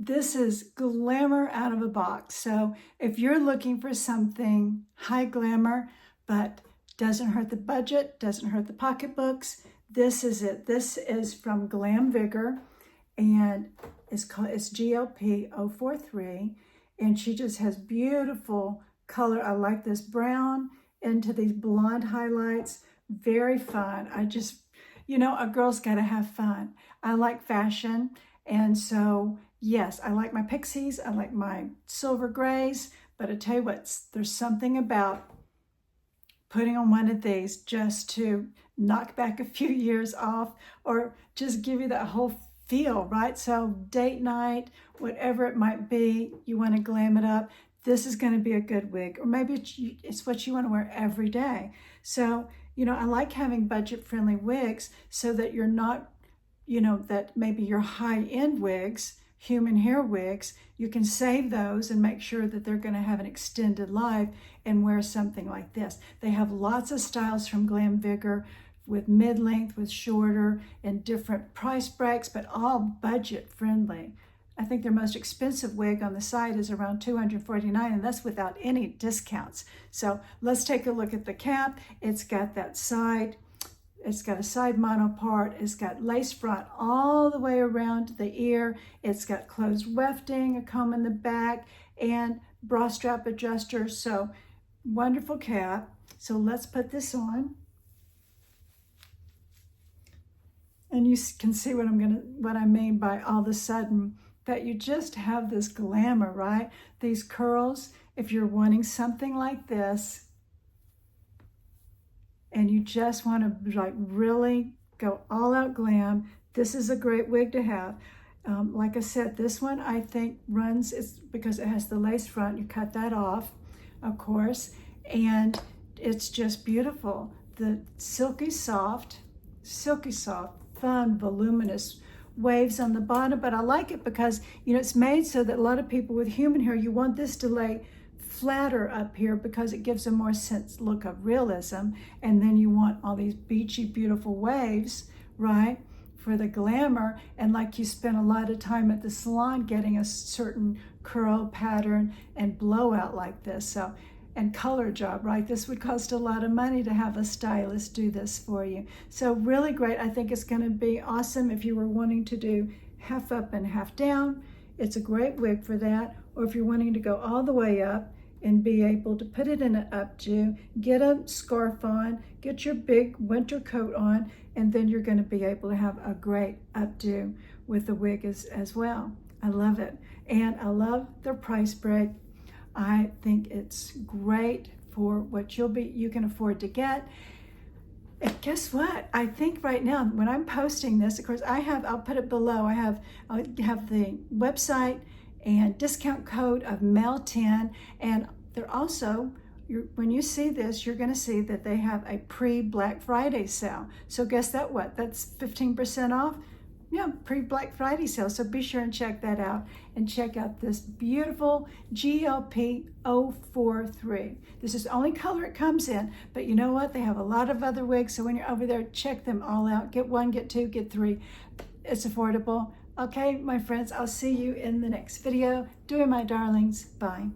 This is glamour out of a box. So if you're looking for something high glamour, but doesn't hurt the budget, doesn't hurt the pocketbooks, this is it. This is from Glamvigor, and it's GLP 043, and she just has beautiful color. I like this brown into these blonde highlights. Very fun. A girl's got to have fun. I like fashion, and so yes, I like my pixies, I like my silver grays, but I tell you what, there's something about putting on one of these just to knock back a few years off, or just give you that whole feel, right? So date night, whatever it might be, you want to glam it up, this is going to be a good wig. Or maybe it's what you want to wear every day. So, I like having budget-friendly wigs so that you're not, that maybe your high-end wigs, human hair wigs, you can save those and make sure that they're going to have an extended life and wear something like this. They have lots of styles from Glamvigor, with mid-length, with shorter, and different price breaks, but all budget-friendly. I think their most expensive wig on the site is around $249, and that's without any discounts. So let's take a look at the cap. It's got a side monopart. It's got lace front all the way around the ear. It's got closed wefting, a comb in the back, and bra strap adjuster. So wonderful cap. So let's put this on. And you can see what I mean by all of a sudden that you just have this glamour, right? These curls, if you're wanting something like this and you just want to really go all out glam, this is a great wig to have. Like I said, this one I think it's because it has the lace front, you cut that off, of course, and it's just beautiful. The silky soft, fun, voluminous waves on the bottom, but I like it because it's made so that a lot of people with human hair, you want this to lay flatter up here because it gives a more look of realism, and then you want all these beachy, beautiful waves, right, for the glamour, and like you spend a lot of time at the salon getting a certain curl pattern and blowout like this. So, and color job, right? This would cost a lot of money to have a stylist do this for you. So really great. I think it's going to be awesome if you were wanting to do half up and half down. It's a great wig for that. Or if you're wanting to go all the way up and be able to put it in an updo, get a scarf on, get your big winter coat on, and then you're going to be able to have a great updo with the wig as well. I love it. And I love their price break. I think it's great for what you can afford to get. And guess what? I think right now when I'm posting this, of course, I'll put it below. I'll have the website and discount code of MEL10, and they're also, when you see this, you're going to see that they have a pre-Black Friday sale. So guess what? That's 15% off. Yeah, pre-Black Friday sale. So be sure and check that out, and check out this beautiful GLP 043. This is the only color it comes in, but you know what? They have a lot of other wigs. So when you're over there, check them all out. Get one, get two, get three. It's affordable. Okay, my friends, I'll see you in the next video. Doing my darlings. Bye.